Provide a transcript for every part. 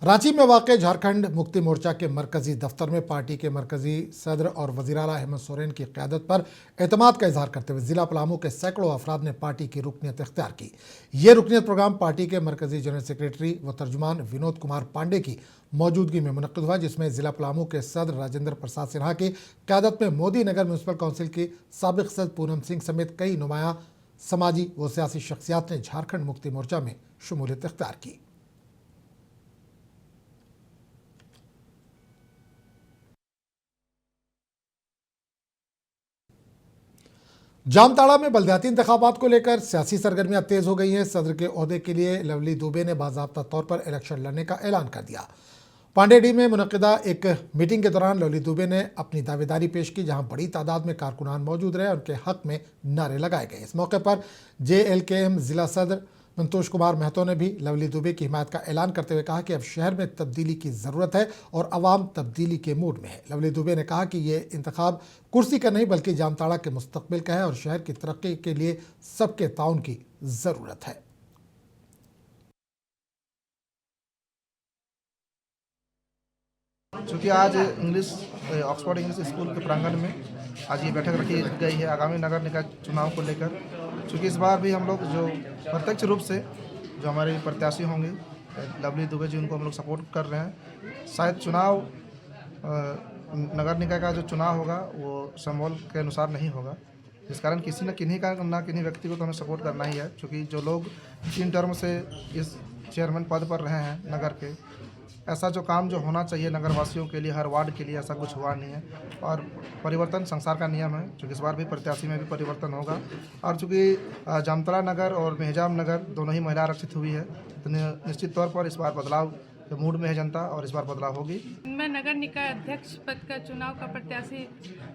रांची में वाक़ झारखंड मुक्ति मोर्चा के मरकजी दफ्तर में पार्टी के मरकजी सदर और वज़ीर आला हेमंत सोरेन की क़यादत पर एतमाद का इजहार करते हुए ज़िला पलामू के सैकड़ों अफराद ने पार्टी की रुकनीत इख्तियार की। ये रुकनीत प्रोग्राम पार्टी के मरकजी जनरल सेक्रेटरी व तर्जुमान विनोद कुमार पांडे की मौजूदगी में मुनक़्क़िद हुआ, जिसमें ज़िला पलामू के सदर राजेंद्र प्रसाद सिन्हा की क़यादत में मोदी नगर म्यूनसिपल काउंसिल की साबिक़ सदर पूनम सिंह समेत कई नुमायां समाजी व सियासी शख्सियात ने झारखंड मुक्ति मोर्चा में शमूलियत इख्तियार की। जामताड़ा में बलदियाती इंतखाबात को लेकर सियासी सरगर्मियां तेज हो गई हैं। सदर के ओहदे के लिए लवली दुबे ने बाज़ाब्ता तौर पर इलेक्शन लड़ने का ऐलान कर दिया। पांडेडी में मुनक़्क़िदा एक मीटिंग के दौरान लवली दुबे ने अपनी दावेदारी पेश की, जहां बड़ी तादाद में कारकुनान मौजूद रहे और उनके हक में नारे लगाए गए। इस मौके पर JLKM जिला सदर संतोष कुमार महतो ने भी लवली दुबे की हिमायत का ऐलान करते हुए कहा कि अब शहर में तब्दीली की ज़रूरत है और अवाम तब्दीली के मूड में है। लवली दुबे ने कहा कि ये इंतखाब कुर्सी का नहीं बल्कि जामताड़ा के मुस्तकबिल का है और शहर की तरक्की के लिए सबके ताउन की ज़रूरत है। चूँकि आज ऑक्सफोर्ड इंग्लिश स्कूल के प्रांगण में आज ये बैठक रखी गई है आगामी नगर निकाय चुनाव को लेकर। चूँकि इस बार भी हम लोग जो प्रत्यक्ष रूप से जो हमारे प्रत्याशी होंगे लवली दुबे जी, उनको हम लोग सपोर्ट कर रहे हैं। शायद चुनाव नगर निकाय का जो चुनाव होगा वो संबल के अनुसार नहीं होगा, जिस कारण किसी न किन्हीं व्यक्ति को तो हमें सपोर्ट करना ही है। चूँकि जो लोग 3 टर्म से इस चेयरमैन पद पर रहे हैं नगर के, ऐसा जो काम जो होना चाहिए नगरवासियों के लिए, हर वार्ड के लिए, ऐसा कुछ हुआ नहीं है। और परिवर्तन संसार का नियम है, चूँकि इस बार भी प्रत्याशी में भी परिवर्तन होगा। और चूँकि जामताड़ा नगर और मेहजाम नगर दोनों ही महिला आरक्षित हुई है, तो निश्चित तौर पर इस बार बदलाव के मूड में है जनता और इस बार बदलाव होगी। मैं नगर निकाय अध्यक्ष पद का चुनाव का प्रत्याशी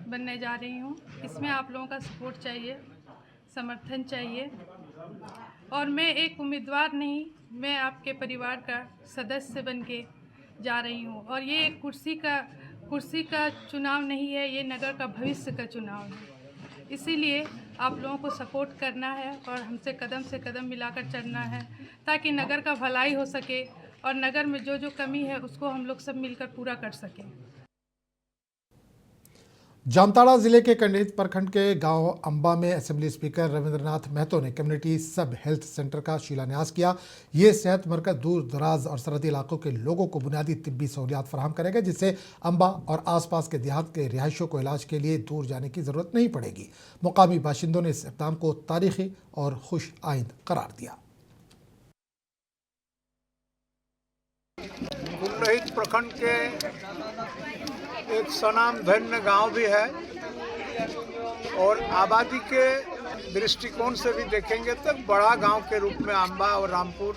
बनने जा रही हूँ। इसमें आप लोगों का सपोर्ट चाहिए, समर्थन चाहिए। और मैं एक उम्मीदवार नहीं, मैं आपके परिवार का सदस्य बन के जा रही हूँ। और ये एक कुर्सी का चुनाव नहीं है, ये नगर का भविष्य का चुनाव है। इसीलिए आप लोगों को सपोर्ट करना है और हमसे कदम से कदम मिलाकर चलना है, ताकि नगर का भलाई हो सके और नगर में जो जो कमी है उसको हम लोग सब मिलकर पूरा कर सकें। जामताड़ा जिले के कंडीत प्रखंड के गांव अंबा में असेंबली स्पीकर रविंद्रनाथ महतो ने कम्युनिटी सब हेल्थ सेंटर का शिलान्यास किया। ये सेहत मरकज दूर दराज और सरहदी इलाकों के लोगों को बुनियादी तिब्बी सहूलियात फराहम करेगा, जिससे अंबा और आसपास के देहात के रिहायशियों को इलाज के लिए दूर जाने की ज़रूरत नहीं पड़ेगी। मुकामी बाशिंदों ने इस इक़दाम को तारीखी और खुश आइंद करार दिया। कुंडहित प्रखंड के एक स्वनाम धन्य गांव भी है और आबादी के दृष्टिकोण से भी देखेंगे तो बड़ा गांव के रूप में अंबा और रामपुर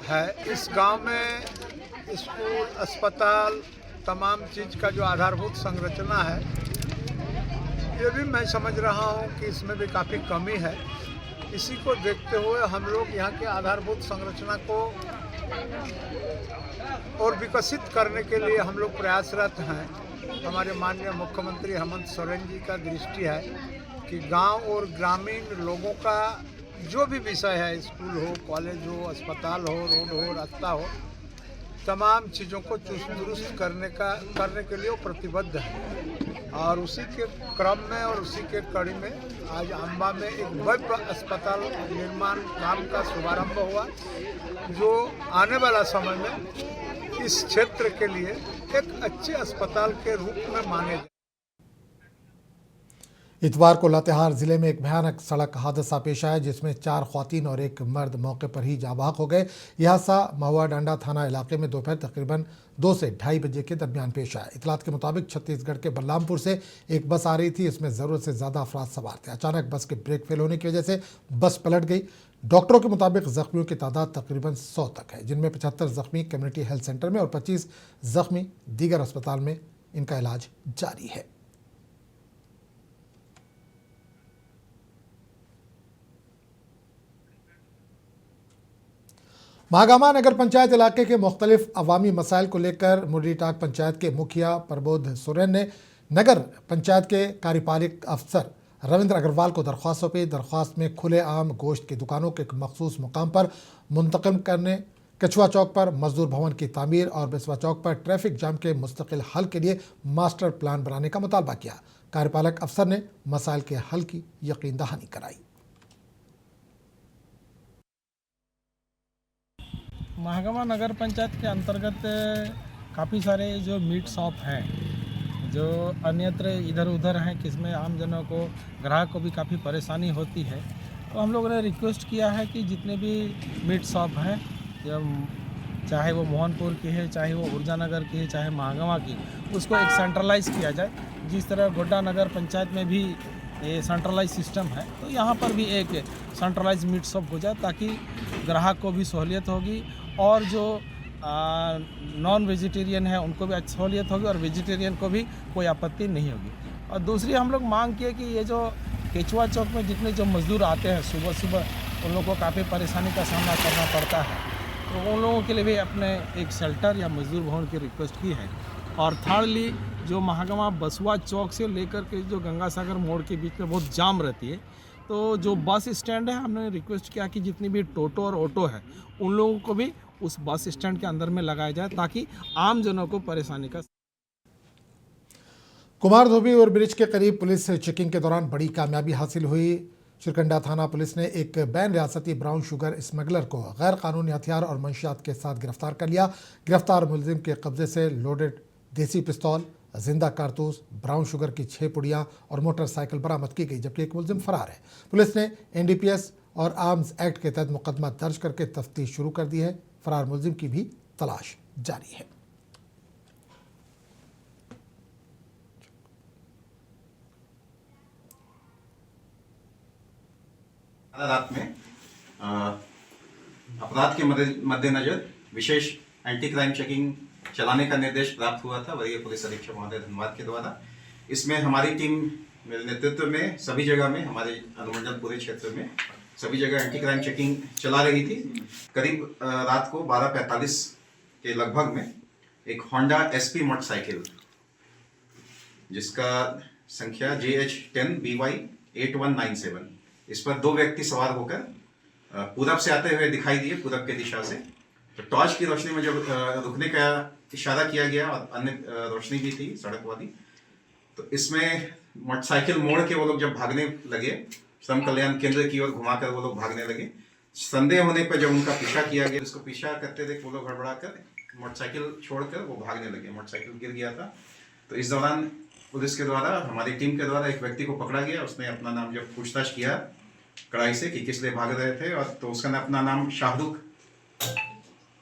है। इस गांव में स्कूल, अस्पताल, तमाम चीज़ का जो आधारभूत संरचना है, ये भी मैं समझ रहा हूं कि इसमें भी काफ़ी कमी है। इसी को देखते हुए हम लोग यहाँ के आधारभूत संरचना को और विकसित करने के लिए हम लोग प्रयासरत हैं। हमारे माननीय मुख्यमंत्री हेमंत सोरेन जी का दृष्टि है कि गांव और ग्रामीण लोगों का जो भी विषय है, स्कूल हो, कॉलेज हो, अस्पताल हो, रोड हो, रास्ता हो, तमाम चीज़ों को चुस्त दुरुस्त करने के लिए वो प्रतिबद्ध है। और उसी के क्रम में और उसी के कड़ी में आज अंबा में एक भव्य अस्पताल निर्माण काम का शुभारंभ हुआ, जो आने वाला समय में इस क्षेत्र के लिए एक अच्छे अस्पताल के रूप में माने जाए। इतवार को लातेहार जिले में एक भयानक सड़क हादसा पेश आया, जिसमें 4 ख्वातीन और एक मर्द मौके पर ही जाँ बहक हो गए। यह हादसा महुआ डांडा थाना इलाके में दोपहर तकरीबन 2 से 2:30 बजे के दरमियान पेश आया। इतलात के मुताबिक छत्तीसगढ़ के बलरामपुर से एक बस आ रही थी। इसमें ज़रूरत से ज़्यादा अफराद सवार थे। अचानक बस के ब्रेक फेल होने की वजह से बस पलट गई। डॉक्टरों के मुताबिक जख्मियों की तादाद तकरीबन 100 तक है, जिनमें 75 जख्मी कम्युनिटी हेल्थ सेंटर में और 25 जख्मी दीगर अस्पताल में इनका इलाज जारी है। महागामा नगर पंचायत इलाके के मुख्तलिफ अवामी मसाइल को लेकर मुरलीटाक पंचायत के मुखिया प्रबोध सोरेन ने नगर पंचायत के कार्यपालक अफसर रविंद्र अग्रवाल को दरख्वास्त सौंपी। दरख्वास्त में खुले आम गोश्त की दुकानों के एक मखसूस मुकाम पर मुंतकिल कछुआ चौक पर मजदूर भवन की तामीर और बिस्वा चौक पर ट्रैफिक जाम के मुस्तकिल हल के लिए मास्टर प्लान बनाने का मुतालबा किया। कार्यपालक अफसर ने मसाइल के हल की यकीन दहानी कराई। महागामा नगर पंचायत के अंतर्गत काफ़ी सारे जो मीट शॉप हैं जो अन्यत्र इधर उधर हैं, किसमें आम जनों को, ग्राहक को भी काफ़ी परेशानी होती है। तो हम लोगों ने रिक्वेस्ट किया है कि जितने भी मीट शॉप हैं, चाहे वो मोहनपुर की है, चाहे वो ऊर्जा नगर की है, चाहे महागामा की, उसको एक सेंट्रलाइज किया जाए। जिस तरह गोड्डा नगर पंचायत में भी ये सेंट्रलाइज सिस्टम है, तो यहाँ पर भी एक सेंट्रलाइज मीट शॉप हो जाए ताकि ग्राहक को भी सहूलियत होगी और जो नॉन वेजिटेरियन है उनको भी सहूलियत होगी और वेजिटेरियन को भी कोई आपत्ति नहीं होगी। और दूसरी हम लोग मांग किए कि ये जो केचुआ चौक में जितने जो मजदूर आते हैं सुबह सुबह, उन लोगों को काफ़ी परेशानी का सामना करना पड़ता है, तो उन लोगों के लिए भी अपने एक शेल्टर या मजदूर भवन की रिक्वेस्ट की है। और थर्डली जो महागामा बसुआ चौक से लेकर के जो गंगा सागर मोड़ के बीच में बहुत जाम रहती है, तो जो बस स्टैंड है हमने रिक्वेस्ट किया कि जितनी भी टोटो और ऑटो है उन लोगों को भी उस बस स्टैंड के अंदर में लगाया जाए ताकि आम जनों को परेशानी का। कुमारधोबी और ब्रिज के करीब पुलिस चेकिंग के दौरान बड़ी कामयाबी हासिल हुई। चिरकंडा थाना पुलिस ने एक बैन रियासती ब्राउन शुगर स्मगलर को गैर कानूनी हथियार और मंशियात के साथ गिरफ्तार कर लिया। गिरफ्तार मुलजिम के कब्जे से लोडेड देसी पिस्तौल, जिंदा कारतूस, ब्राउन शुगर की 6 पुड़ियाँ और मोटरसाइकिल बरामद की गई, जबकि एक मुलजिम फरार है। पुलिस ने NDPS और आर्म्स एक्ट के तहत मुकदमा दर्ज करके तफ्तीश शुरू कर दी है। फरार मुलजिम की भी तलाश जारी है। रात में अपराध के मद्देनजर विशेष एंटी क्राइम चेकिंग चलाने का निर्देश प्राप्त हुआ था वरीय पुलिस अधीक्षक महोदय धनबाद के द्वारा। इसमें हमारी टीम मेरे नेतृत्व में सभी जगह में, हमारे अनुमंडल पूरे क्षेत्र में सभी जगह एंटी क्राइम चेकिंग चला रही थी। करीब रात को 12:45 के लगभग में एक होंडा SP मोटरसाइकिल जिसका संख्या JH10 BY 8197, इस पर 2 व्यक्ति सवार होकर पूरब से आते हुए दिखाई दिए, पूरब की दिशा से। तो टॉर्च की रोशनी में जब रुकने का इशारा किया गया और अन्य रोशनी भी थी सड़क वाली, तो इसमें मोटरसाइकिल मोड़ के वो लोग जब भागने लगे, श्रम कल्याण केंद्र की ओर घुमाकर वो लोग भागने लगे। संदेह होने पर जब उनका पीछा किया गया, उसको पीछा करते देख वो लोग हड़बड़ा कर मोटरसाइकिल छोड़कर वो भागने लगे। मोटरसाइकिल गिर गया था। तो इस दौरान पुलिस के द्वारा, हमारी टीम के द्वारा एक व्यक्ति को पकड़ा गया। उसने अपना नाम जब पूछताछ किया कड़ाई से कि किस लिए भाग रहे थे, और तो उसका अपना नाम शाहरुख,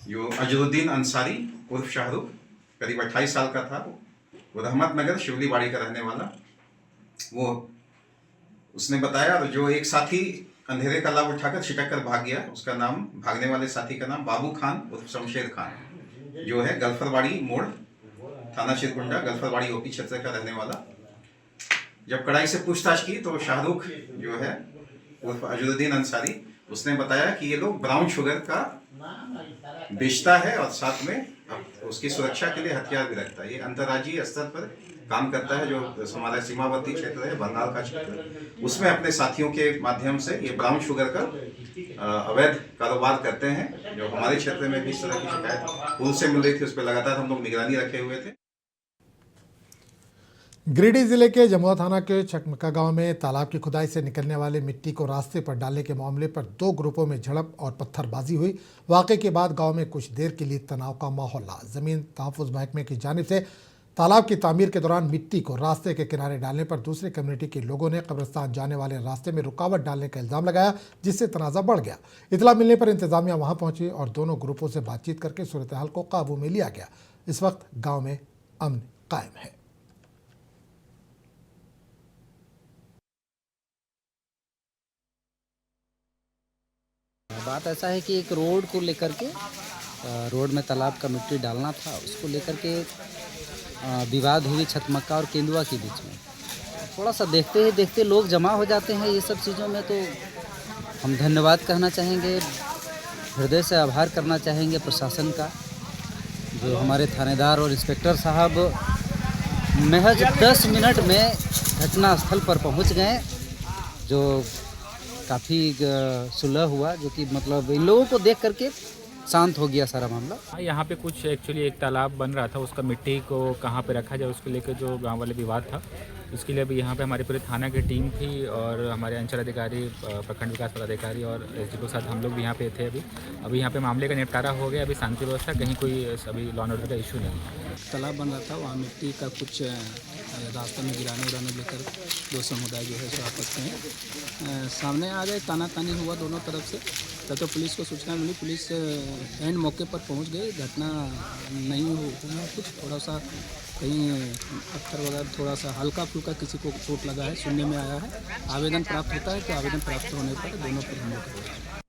जो अजरुद्दीन अंसारी उर्फ शाहरुख, करीब 28 साल का था। वो रहमतनगर शिवलीबाड़ी का रहने वाला वो उसने बताया। और जो एक साथी अंधेरे का लाभ उठाकर छिटक कर भाग गया, उसका नाम, भागने वाले साथी का नाम बाबू खान उर्फ शमशेर खान, जो है गलफरवाड़ी मोड़, थाना चिरकुंडा, गलफरवाड़ी OP क्षेत्र का रहने वाला। जब कड़ाई से पूछताछ की तो शाहरुख जो है उर्फ अजरुद्दीन अंसारी, उसने बताया कि ये लोग ब्राउन शुगर का बेचता है और साथ में उसकी सुरक्षा के लिए हथियार भी रखता है। ये अंतर्राज्यीय स्तर पर काम करता है। जो हमारा सीमावर्ती क्षेत्र है, बंगाल का क्षेत्र, उसमें अपने साथियों के माध्यम से ये ब्राउन शुगर का अवैध कारोबार करते हैं। जो हमारे क्षेत्र में भी इस तरह की शिकायत पूर्व से मिल रही थी, उस पर लगातार हम लोग निगरानी रखे हुए थे। गिरिडीह जिले के जमुआ थाना के चकमका गांव में तालाब की खुदाई से निकलने वाले मिट्टी को रास्ते पर डालने के मामले पर 2 ग्रुपों में झड़प और पत्थरबाजी हुई। वाकये के बाद गांव में कुछ देर के लिए तनाव का माहौल रहा। जमीन तहफ्फुज महकमे की जानिब से तालाब की तामीर के दौरान मिट्टी को रास्ते के किनारे डालने पर दूसरे कम्युनिटी के लोगों ने कब्रिस्तान जाने वाले रास्ते में रुकावट डालने का इल्जाम लगाया, जिससे तनाज़ा बढ़ गया। इतला मिलने पर इंतजामिया वहां पहुंची और दोनों ग्रुपों से बातचीत करके सूरत हाल को काबू में लिया गया। इस वक्त गाँव में अमन कायम है। बात ऐसा है कि एक रोड को लेकर के, रोड में तालाब का मिट्टी डालना था, उसको लेकर के विवाद हुई छतमक्का और केंदुआ के बीच में। थोड़ा सा देखते ही देखते लोग जमा हो जाते हैं ये सब चीज़ों में। तो हम धन्यवाद कहना चाहेंगे, हृदय से आभार करना चाहेंगे प्रशासन का, जो हमारे थानेदार और इंस्पेक्टर साहब महज 10 मिनट में घटनास्थल पर पहुंच गए, जो काफ़ी सुलह हुआ। जो कि मतलब इन लोगों को देख करके शांत हो गया सारा मामला। हाँ, यहाँ पे कुछ एक्चुअली एक तालाब बन रहा था, उसका मिट्टी को कहाँ पे रखा जाए उसको लेकर जो गांव वाले विवाद था, उसके लिए अभी यहाँ पे हमारे पूरे थाना की टीम थी और हमारे अंचल अधिकारी, प्रखंड विकास पदाधिकारी और एसडीओ के साथ हम लोग भी यहाँ पे थे। अभी यहाँ पे मामले का निपटारा हो गया, अभी शांति व्यवस्था, कहीं कोई अभी लॉ एंड ऑर्डर का इशू नहीं है। तालाब बन रहा था, वहाँ मिट्टी का कुछ रास्ते में गिराने उड़ाने लेकर दो समुदाय जो है सो आपस में सामने आ गए, ताना तानी हुआ दोनों तरफ से। तब तो पुलिस को सूचना मिली, पुलिस एंड मौके पर पहुंच गई। घटना नहीं हुआ कुछ, थोड़ा सा कहीं पत्थर वगैरह थोड़ा सा हल्का फुल्का किसी को चोट लगा है, सुनने में आया है। आवेदन प्राप्त होता है तो आवेदन प्राप्त होने पर दोनों पर हमला करेंगे।